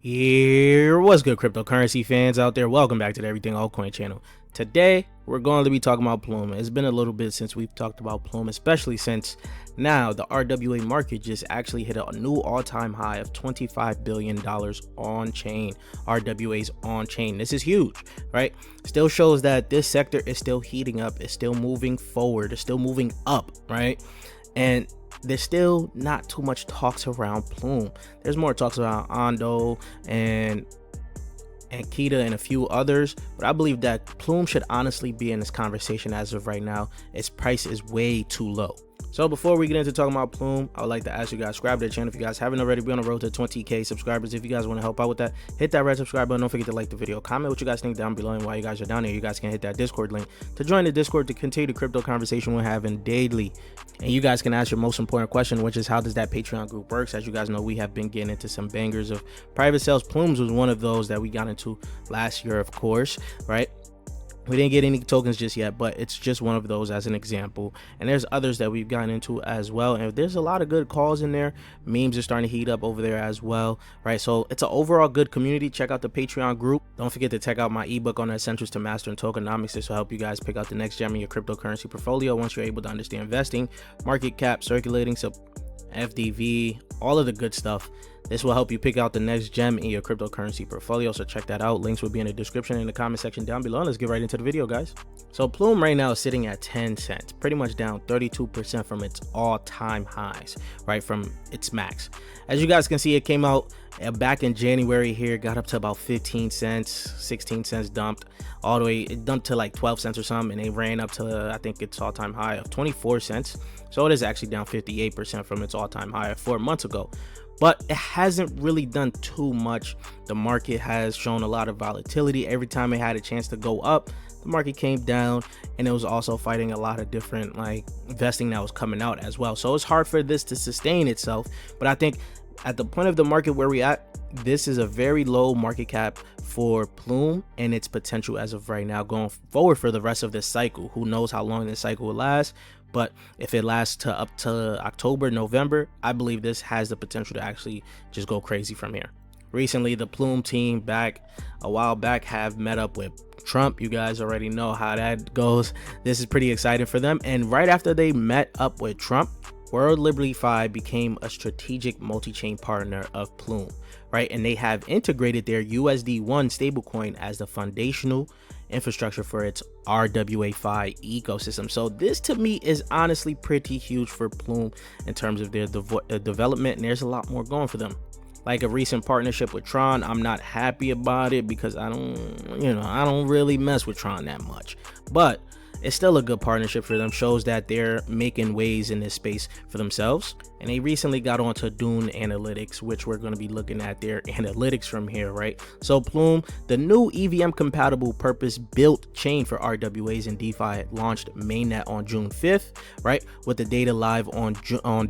Here, what's good, cryptocurrency fans out there? Welcome back to the Everything Altcoin channel. Today, we're going to be talking about Plume. It's been a little bit since we've talked about Plume, especially since now the RWA market just actually hit a new all-time high of $25 billion on chain. RWA's on chain. This is huge, right? Still shows that this sector is still heating up. It's still moving forward. It's still moving up, right? And there's still not too much talks around Plume. There's more talks around Ondo and Kita and a few others, but I believe that Plume should honestly be in this conversation as of right now. Its price is way too low. So before we get into talking about Plume, I would like to ask you guys, subscribe to the channel if you guys haven't already. We're on the road to 20k subscribers. If you guys want to help out with that, hit that red subscribe button. Don't forget to like the video, comment what you guys think down below, and while you guys are down there, you guys can hit that Discord link to join the Discord to continue the crypto conversation we're having daily. And you guys can ask your most important question, which is how does that Patreon group works? As you guys know, we have been getting into some bangers of private sales. Plumes was one of those that we got into last year, of course, right? We didn't get any tokens just yet, but it's just one of those as an example. And there's others that we've gotten into as well. And there's a lot of good calls in there. Memes are starting to heat up over there as well, right? So it's an overall good community. Check out the Patreon group. Don't forget to check out my ebook on the Essentials to Mastering Tokenomics. This will help you guys pick out the next gem in your cryptocurrency portfolio once you're able to understand investing, market cap, circulating, FDV, all of the good stuff. This will help you pick out the next gem in your cryptocurrency portfolio, so check that out. Links will be in the description and in the comment section down below. Let's get right into the video, guys. So Plume right now is sitting at 10 cents, pretty much down 32% from its all-time highs, right, from its max. As you guys can see, it came out back in January here, got up to about 15 cents, 16 cents dumped, all the way, it dumped to like 12 cents or something, and it ran up to, I think, its all-time high of 24 cents. So it is actually down 58% from its all-time high of 4 months ago. But it hasn't really done too much. The market has shown a lot of volatility. Every time it had a chance to go up, the market came down, and it was also fighting a lot of different like vesting that was coming out as well. So it's hard for this to sustain itself. But I think at the point of the market where we at, this is a very low market cap for Plume and its potential as of right now going forward for the rest of this cycle. Who knows how long this cycle will last? But if it lasts to up to October, November, I believe this has the potential to actually just go crazy from here. Recently, the Plume team back a while back have met up with Trump. You guys already know how that goes. This is pretty exciting for them. And right after they met up with Trump, World Liberty 5 became a strategic multi-chain partner of Plume, right? And they have integrated their USD1 stablecoin as the foundational infrastructure for its RWA ecosystem. So this to me is honestly pretty huge for Plume in terms of their development, and there's a lot more going for them. Like a recent partnership with Tron, I'm not happy about it because I don't really mess with Tron that much, but it's still a good partnership for them. Shows that they're making waves in this space for themselves. And they recently got onto Dune Analytics, which we're going to be looking at their analytics from here, right? So Plume, the new EVM compatible purpose built chain for RWAs and DeFi, launched mainnet on June 5th, right? With the data live on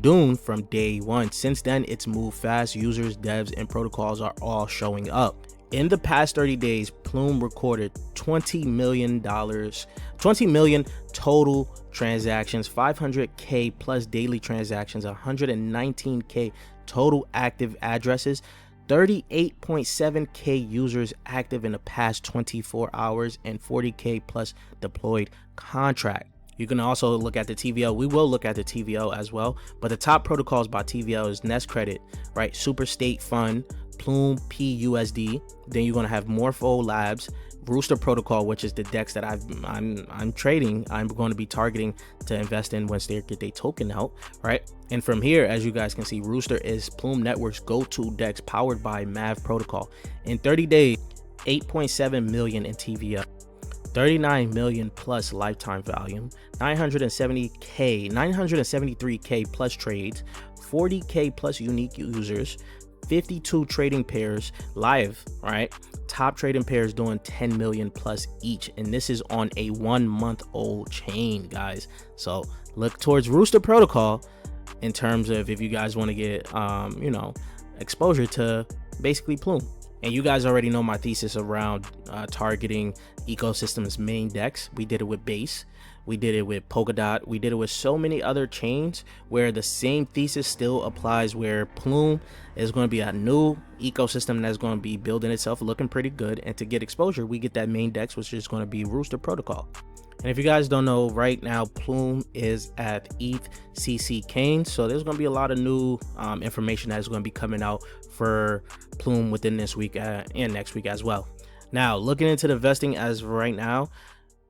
Dune from day one. Since then, it's moved fast. Users, devs, and protocols are all showing up. In the past 30 days, Plume recorded $20 million total transactions, 500k plus daily transactions, 119k total active addresses, 38.7k users active in the past 24 hours, and 40k plus deployed contract. You can also look at the TVL. We will look at the TVL as well, but the top protocols by TVL is Nest Credit, right? Super State Fund, Plume PUSD. Then you're going to have Morpho Labs, Rooster Protocol, which is the DEX that I'm trading. I'm going to be targeting to invest in once they get their token out, right? And from here, as you guys can see, Rooster is Plume Network's go-to DEX powered by MAV Protocol. In 30 days, 8.7 million in TVL, 39 million plus lifetime volume, 973k plus trades, 40k plus unique users, 52 trading pairs live, right? Top trading pairs doing 10 million plus each, and this is on a 1 month old chain, guys. So look towards Rooster Protocol in terms of if you guys want to get exposure to basically Plume. And you guys already know my thesis around targeting ecosystem's main DEX. We did it with Base. we did it with Polkadot, we did it with so many other chains where the same thesis still applies, where Plume is going to be a new ecosystem that's going to be building itself, looking pretty good. And to get exposure, we get that main DEX, which is going to be Rooster Protocol. And if you guys don't know, right now Plume is at ETH CC Kane, so there's going to be a lot of new information that is going to be coming out for Plume within this week and next week as well. Now, looking into the vesting as of right now,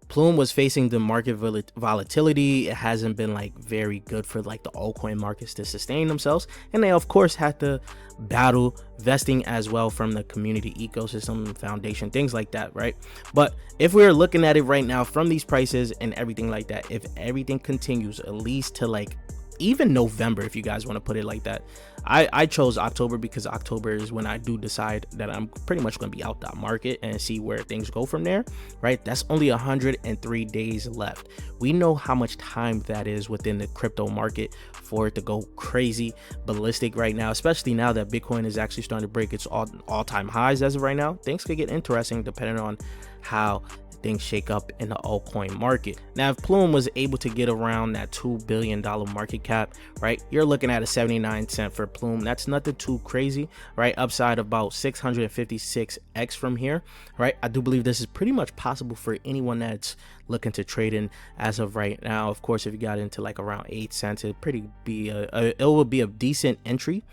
Plume was facing the market volatility. It hasn't been like very good for like the altcoin markets to sustain themselves, and they of course had to battle vesting as well from the community ecosystem foundation, things like that, right? But if we're looking at it right now from these prices and everything like that, if everything continues at least to like even November, if you guys want to put it like that, I chose October because October is when I do decide that I'm pretty much going to be out that market and see where things go from there, right? That's only 103 days left. We know how much time that is within the crypto market for it to go crazy ballistic right now, especially now that Bitcoin is actually starting to break its all-time highs as of right now. Things could get interesting depending on how things shake up in the altcoin market. Now, if Plume was able to get around that $2 billion market cap, right, you're looking at a 79 cent for Plume. That's nothing too crazy, right? Upside about 656x from here, right? I do believe this is pretty much possible for anyone that's looking to trade in as of right now. Of course, if you got into like around 8 cents, it would be a decent entry,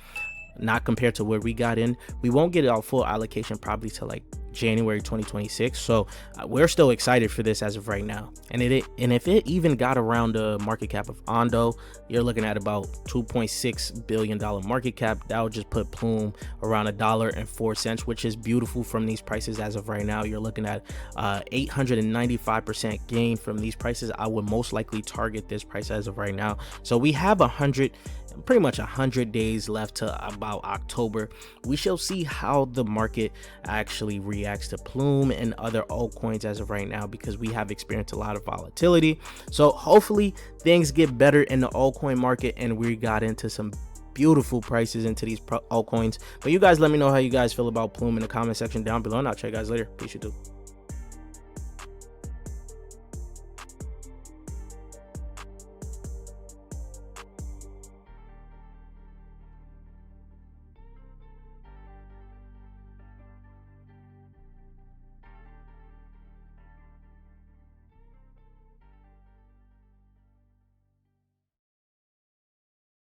not compared to where we got in. We won't get our full allocation probably to like January 2026, so we're still excited for this as of right now. And if it even got around the market cap of Ondo, you're looking at about $2.6 billion market cap. That would just put Plume around $1.04, which is beautiful from these prices as of right now. You're looking at 895% gain from these prices. I would most likely target this price as of right now. So we have pretty much 100 days left to about October. We shall see how the market actually reacts to Plume and other altcoins as of right now, because we have experienced a lot of volatility. So hopefully things get better in the altcoin market and we got into some beautiful prices into these altcoins. But you guys let me know how you guys feel about Plume in the comment section down below, and I'll check you guys later. Peace, you too.